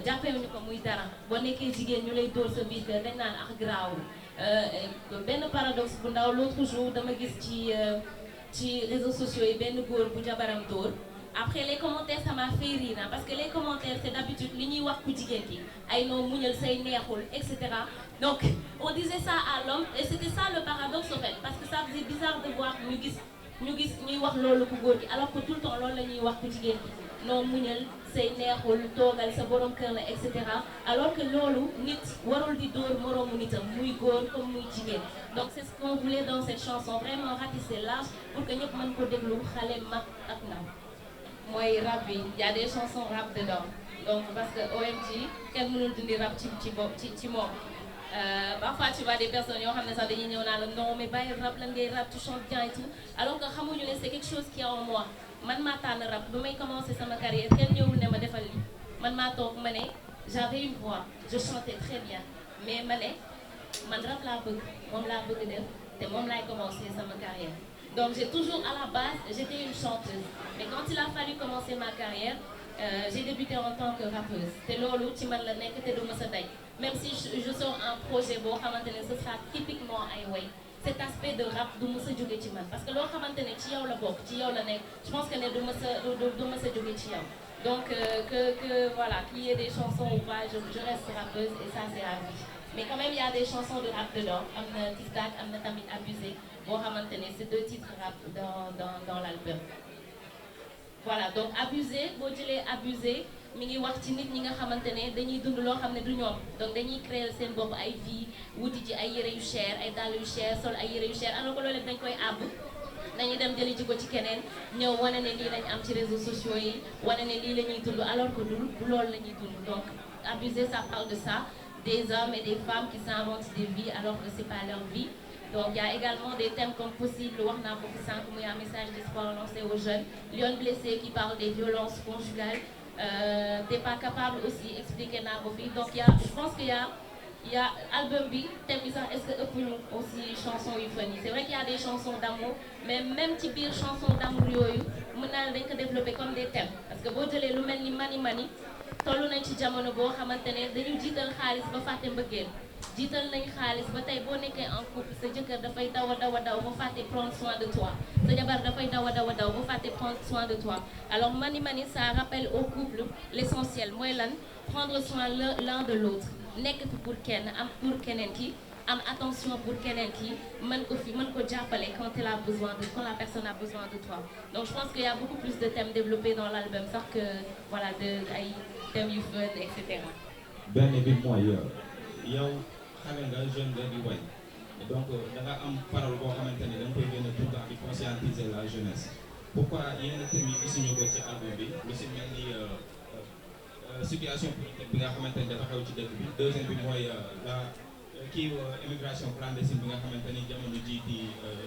jàppewuñu ko muy dara boo nekkee jigéen ñu lay dóor sa biir kër dañ naan ak garaawul benn paradoxe bu ndaw l'autre jour dama gis ci réseaux sociaux yi benn góor bu jabaram dóor après les commentaires ça m'a fait rire hein, parce que les commentaires c'est d'habitude li ñuy wax ku jigéen ki ay noo muñal say neexul etc. Donc on disait ça à l'homme et c'était ça le paradoxe en fait parce que ça faisait bizarre de voir ñu gis ñuy wax loolu ku góor gi alors que tout le temps loolu la ñuy wax ku jigéen ki noo muñal say neexul toogal sa borom kër la etc. alors que loolu nit warul di dóor moroomu nitam muy góor comme muy jigéen. Donc c'est ce qu'on voulait dans cette chanson vraiment ratisser large pour que ñëpp mën ko déglu xale mag ak ndaw. Mooy rap bi y a des chansons rap dedans donc parce que OMG kenn mënul dindi rap ci moom parfois tu vois des personnes yoo xam ne sax dañuy ñëw naa la non mais bàyyi rap lan ngay rap tu chantes bien et tout alors que xamuñu ne c'est quelque chose qui est en moi man maa tànn rap bu may commencer sama carrière kenn ñëwul ne ma defal li man maa toog ma ne j'avais une voix je chantais très bien mais ma ne man rap laa bëgg moom laa bëgg def te moom laay commencer sama carrière. Donc j'ai toujours à la base, j'étais une chanteuse. Mais quand il a fallu commencer ma carrière, j'ai débuté en tant que rappeuse. C'est loolu ci man la nekk te du ma sa day. Même si je sors un projet boo xamante ne ce sera typiquement ay way. Cet aspect de rap du ma sa jóge ci man parce que loo xamante ne ci yow la bokk ci yow la nekk je pense que ne du ma sa jóge ci yow. Donc que voilà qu'il y ait des chansons ou pas je reste rappeuse et ça c'est à vie. Mais quand même il y a des chansons de rap dedans am na Tic Tac am na tamit Abusé boo xamante ne c'est 2 titres rap dans l'album. Voilà donc Abusé boo jëlee Abusé mi ngi wax ci nit ñi nga xamante ne dañuy dund loo xam ne du ñoom donc dañuy créer seen bopp ay vie wuti ci ay yére yu cher ay dàll yu cher sol ay yére yu cher alors que loolu dañ koy àbb dañuy dem jëli ji ko ci keneen ñëw wane ne lii lañ am ci réseaux sociaux yi wane ne lii la ñuy dund alors que du loolu la ñuy dund donc Abusé ça parle de ça. Des hommes et des femmes qui s'inventent des vies alors que c'est pas leur vie. Donc il y a également des thèmes comme possible wax naa ko fi sànq muy un message d'espoir lancé aux jeunes. Lion blessé qui parle des violences conjugales. T'es pas capable aussi expliquer naa ko fi donc je pense qu'il y a album bi thème bi sax est-ce que ëpp ñu aussi chansons yu fun yi c'est vrai qu'il y a des chansons d'amour mais même ci biir chansons d'amour yooyu mën naa dañ ko développer comme des thèmes parce que boo jëlee lu mel ni Mani tollu nañ ci jamono boo xamante ne dañu jiital xaalis ba fàtte mbëggeel jiital nañ xaalis ba tey boo nekkee en couple sa jëkkër dafay daw ba fàtte prendre soin de toi sa jabar dafay daw ba fàtte prendre soin de toi alors Mani ça rappelle au couple l'essentiel mooy lan prendre soin l'un de l'autre nekk fi pour kenn am pour keneen ki am attention pour keneen ki mën ko jàppale quand la personne a besoin de toi donc je pense qu'il y a beaucoup plus de thèmes développés dans l'album sax que voilà ay thèmes yu fun et cetera. benn bi mooy yow xale nga jeune nga di way donc da nga am parole boo xamante ni da nga koy gën a tout le temps di conscientiser la jeunesse pourquoi yenn thèmes yi gisuñu ko ci album bi lu si mel ni situation politique bi nga xamante ni dafa xew ci dëkk bi deuxième bi mooy immigration clandestine bi nga xamante ni jamono ji di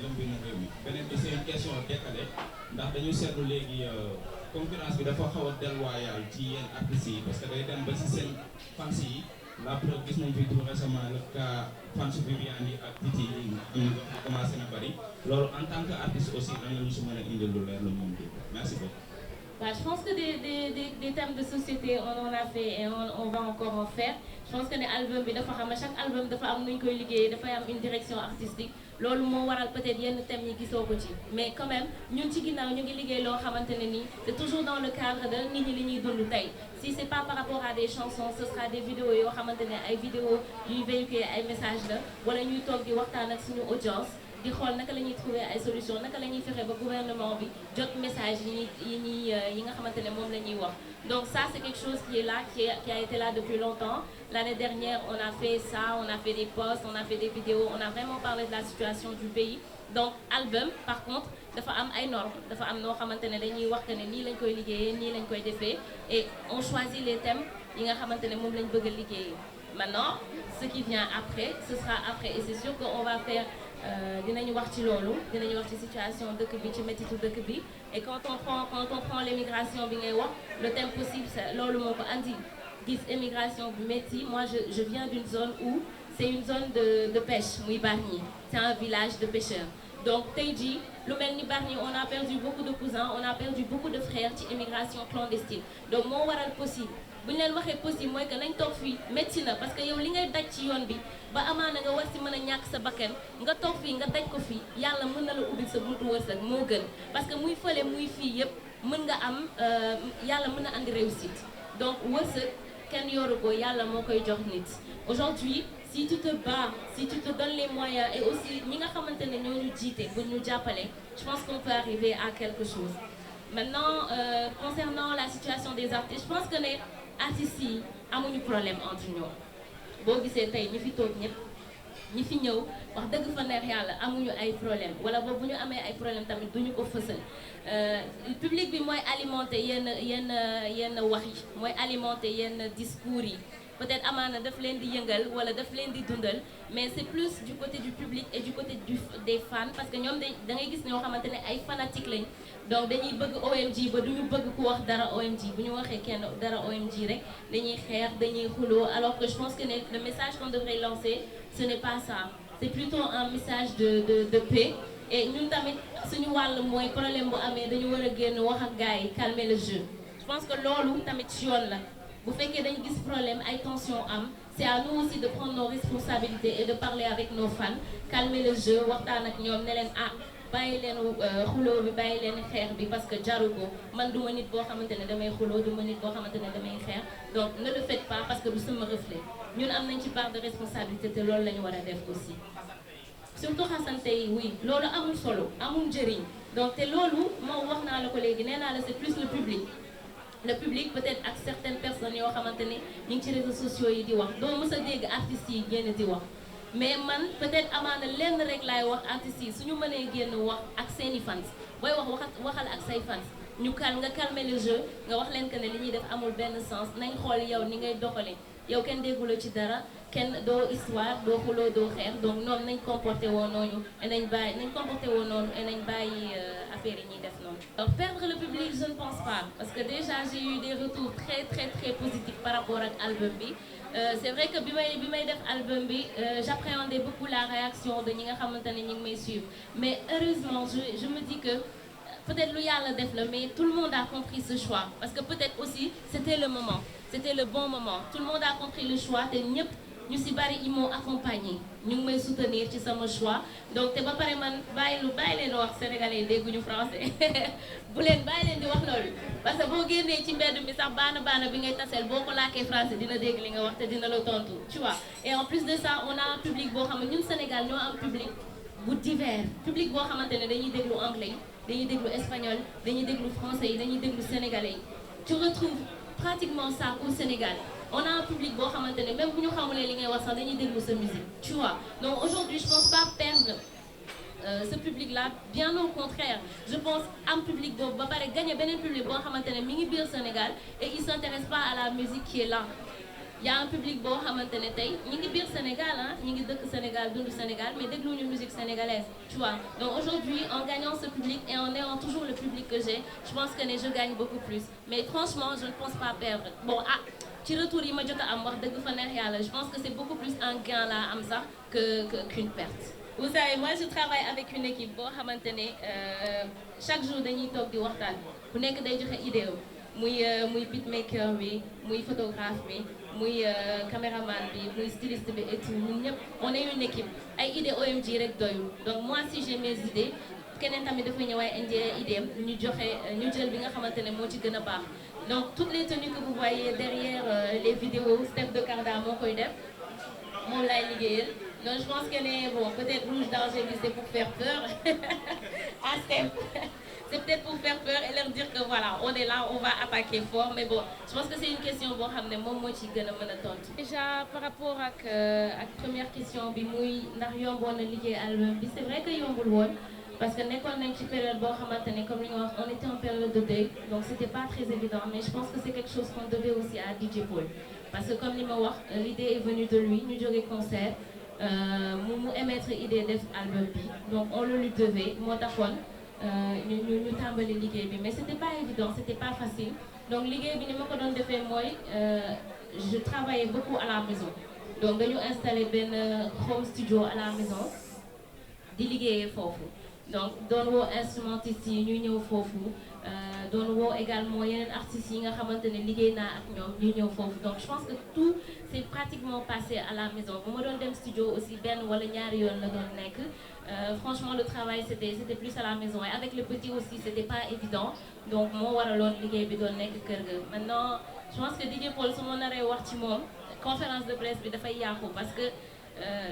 lëmbi na réew mi beneen bi c'est une question décalée ndax dañu seetlu léegi concurrence bi dafa xaw a déloyal ci yenn artistes yi parce que day dem ba ci seen fans yi la preuve gis nañ fi tout récemment le cas fans Viviane yi ak Titi yi commencé na bari loolu en tant que artiste aussi lan la ñu si mën a indil lu leer lu moom di merci beaucoup. Je pense que des thèmes de société on en a fait et on va encore en faire je pense que ne album bi dafa xam ne chaque album dafa am nu ñu koy liggéeyee dafay am une direction artistique loolu moo waral peut-être yenn thèmes yi gisoo ko ci mais quand même ñun ci ginnaaw ñu ngi liggéey loo xamante ne nii c'est toujours dans le cadre de nit ñi li ñuy dund tey si c'est pas par rapport à des chansons ce sera des vidéos yoo xamante ne ay vidéos yuy véhiculer ay messages la wala ñuy toog di waxtaan ak suñu audience di xool naka la ñuy trouver ay solutions naka la ñuy fexe ba gouvernement bi jot message yi nga xamante ne moom la ñuy wax donc ça c'est quelque chose qui est là qui a été là depuis longtemps l'année dernière on a fait ça on a fait des posts on a fait des vidéos on a vraiment parlé de la situation du pays donc album par contre dafa am ay normes dafa am noo xamante ne dañuy wax que ne nii lañ koy liggéeyee nii lañ koy defee et on choisit les thèmes yi nga xamante ne moom lañ bëgg a liggéeyee maintenant ce qui vient après ce sera après et c'est sûr que on va faire dinañu wax ci loolu dinañu wax ci situation dëkk bi ci métitu dëkk bi et quand on prend l'immigration bi ngay wax le thème possible c'est loolu moo ko andi gis immigration bu métti moi je viens d'une zone où c'est une zone de pêche muy Bargny c'est un village de pêcheurs donc tey jii lu mel ni Bargny on a perdu beaucoup de cousins on a perdu beaucoup de frères ci immigration clandestine donc moo waral possible bu ñu leen waxee possible mooy que nañ toog fii métti na parce que yow li ngay daj ci yoon bi ba amaana nga war si mën a ñàkk sa bakkan nga toog fii nga daj ko fii yàlla mën na la ubbil sa buntu wërsëg moo gën parce que muy fële muy fii yëpp mën nga am yàlla mën na andi réussite donc wërsëg kenn yoru ko yàlla moo koy jox nit aujourd'hui si tu te bats si tu te donnes les moyens et aussi ñi nga xamante ne ñoo ñu jiite bu ñu jàppale je pense qu'on peut arriver à quelque chose maintenant concernant la situation des artistes je pense que ne artistes yi amuñu problème entre ñoom boo gisee tey ñi fi toog ñëpp ñi fi ñëw wax dëgg fa neex yàlla amuñu ay problème wala boobu bu ñu amee ay problème tamit duñu ko fësal public bi mooy alimenter yenn wax yi mooy alimenter yenn discours yi peut-être amaana daf leen di yëngal wala daf leen di dundal mais c'est plus du côté du public et du côté des fans parce que ñoom da ngay gis ñoo xamante ne ay fanatiques lañ donc dañuy bëgg OMG ba duñu bëgg ku wax dara OMG bu ñu waxee kenn dara OMG rek dañuy xeex dañuy xuloo alors que je pense que le message qu'on devrait lancer ce n'est pas ça c'est plutôt un message de paix et ñun tamit suñu wàll mooy problème bu amee dañu war a génn wax ak gars yi calmer le jeu je pense que loolu tamit yoon la bu fekkee dañu gis problème ay tension am c'est à nous aussi de prendre nos responsabilités et de parler avec nos fans calmer le jeu waxtaan ak ñoom ne leen bàyyi leen xuloo bi bàyyi leen xeex bi parce que jaru ko man duma nit boo xamante ne damay xuloo duma nit boo xamante ne damay xeex donc ne le faites pas parce que du sama reflet ñun am nañ ci part de responsabilité te loolu la ñu war a def aussi surtout xasante yi oui loolu amul solo amul njëriñ donc te loolu moom wax naa la ko léegi nee naa la c'est plus le public peut-être ak certaines personnes yoo xamante ne ñu ngi ci réseaux sociaux yi di wax doo mës a dégg artistes yi génn di wax mais man peut-être amaana lenn rek laay wax artistes yi suñu mënee génn wax ak seeni fans booy waxal ak say fans ñu nga calmer le jeu nga wax leen que ne li ñuy def amul benn sens nañ xool yow ni ngay doxale yow kenn déggula ci dara kenn doo histoire doo xuloo doo xeex donc noonu nañ comporté woo noonu et nañ bàyyi affaire yi ñuy def noonu. donc perdre le public je ne pense pas parce que déjà j'ai eu des retours très très très positifs par rapport ak album bi c'est vrai que bi may def album bi j'appréhendais beaucoup la réaction de ñi nga xamante ne ñi ngi may suivre mais heureusement je me dis que peut-être lu yàlla def la mais tout le monde a compris ce choix parce que peut-être aussi c'était le moment c'était le bon moment tout le monde a compris le choix te ñëpp ñu ci bari ils m'ont accompagné ñu ngi may soutenir ci sama choix donc te ba pare man bàyyi leen wax sénégalais dégguñu français bu leen bàyyi leen di wax loolu parce que boo génnee ci mbedd mi sax baana bi ngay taseel boo ko làkkee français dina dégg li nga wax te dina la tontu tu vois et en plus de ça on a un public boo xam ne ñun Sénégal ñoo am public bu divers public boo xamante ne dañuy déglu anglais dañuy déglu espagnol dañuy déglu français yi dañuy déglu sénégalais yi tu retrouves pratiquement ça au Sénégal on a un public boo xamante ne même bu ñu xamulee li ngay wax sax dañuy déglu sa musique tu vois donc aujourd'hui je pense pas perdre ce public là bien au contraire je pense am public boobu ba pare gagner beneen public boo xamante ne mi ngi biir Sénégal et il s'intéresse pas à la musique qui est là y a un public boo xamante ne tey ñi ngi biir Sénégal ñi ngi dëkk Sénégal dund Sénégal mais dégluñu musique sénégalaise tu vois donc aujourd'hui en gagnant ce public et en ayant toujours le public que j'ai je pense que je gagne beaucoup plus mais franchement je ne pense pas perdre bon ci retour yi ma jot a am wax dëgg fa neex yàlla je pense que c'est beaucoup plus un gain là am sax qu'une perte. Vous savez moi je travaille avec une équipe boo xamante ne chaque jour dañuy toog di waxtaan ku nekk day joxe idée muy beatmaker bi muy photographe bi muy caméraman bi muy styliste bi et tout ñun ñëpp on est une équipe ay idée OMG rek doyul donc moi si j'ai mes idées keneen tamit dafa ñëw ay indi idée ñu jël bi nga xamante ne moo ci gën a baax donc toutes les tenues que vous voyez derrière les vidéos Steph de Carda moo koy def moom laay liggéeyal donc je pense que ne bon peut-être rouge danger bi c'est pour faire peur à Steph c'est peut-être pour faire peur et leur dire que voilà on est là on va attaquer fort mais bon je pense que c'est une question boo xam ne moom moo ci gën a mën a tontu. déjà par rapport ak première question bi muy ndax yomboon na liggéey album bi c'est vrai que yombul woon parce que nekkoon nañ ci période boo xamante ne comme li nga wax on était en période de deuil donc c'était pas très évident mais je pense que c'est quelque chose qu'on devait aussi à DJ Paul parce que comme li ma wax l'idée est venue de lui ñu jógee concert mu émettre idée def album bi donc on le lui devait moo taxoon ñu tàmbali liggéey bi mais c'était pas évident c'était pas facile donc liggéey bi ni ma ko doon defee mooy je travaillais beaucoup à la maison donc dañu installer benn home studio à la maison di liggéeyee foofu donc doon woo instrumentistes yi ñuy ñëw foofu doon woo également yeneen artistes yi nga xamante ne liggéey naa ak ñoom ñu ñëw foofu donc je pense que tout s'est pratiquement passé à la maison bu ma doon dem studio aussi benn wala ñaari yoon la doon nekk franchement le travail c'était plus à la maison et avec le petit aussi c'était pas évident donc moo waraloon liggéey bi doon nekk kër ga maintenant je pense que DJ Paul su ma naree wax ci moom conférence de presse bi dafay yàqu parce que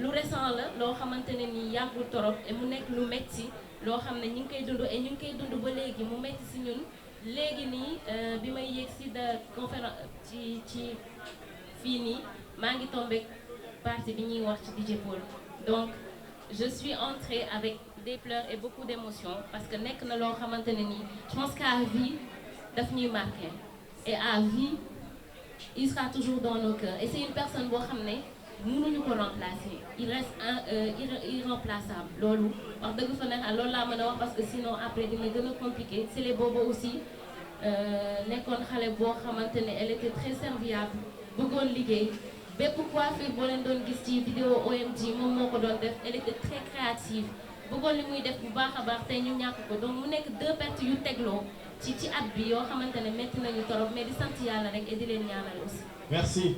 lu récent la loo xamante ne ni yàggul torop et mu nekk lu metti loo xam ne ñu ngi koy dund et ñu ngi koy dund ba léegi mu metti si ñun léegi nii bi may yéeg si da conférence ci fii nii maa ngi tombé partie bi ñuy wax ci DJ Paul donc je suis entrée avec des pleurs et beaucoup d'émotions parce que nekk na loo xamante ne nii je pense qu'à vie daf ñuy marqué et à vie il sera toujours dans nos cœurs et c'est une personne boo xam ne mënuñu ko remplacer il reste irremplaçable loolu wax dëgg fa neex loolu laa mën a wax parce que sinon après dina gën a compliqué c'est les boobu aussi nekkoon xale boo xamante ne elle était très serviable bëggoon liggéey bépp coiffure boo leen doon gis ci vidéo OMG moom moo ko doon def elle était très créative bëggoon li muy def bu baax a baax tey ñu ñàkk ko donc mu nekk 2 pertes yu tegloo ci at bi yoo xamante ne métti nañu torop mais di sant yàlla rek et di leen ñaanal aussi. Merci.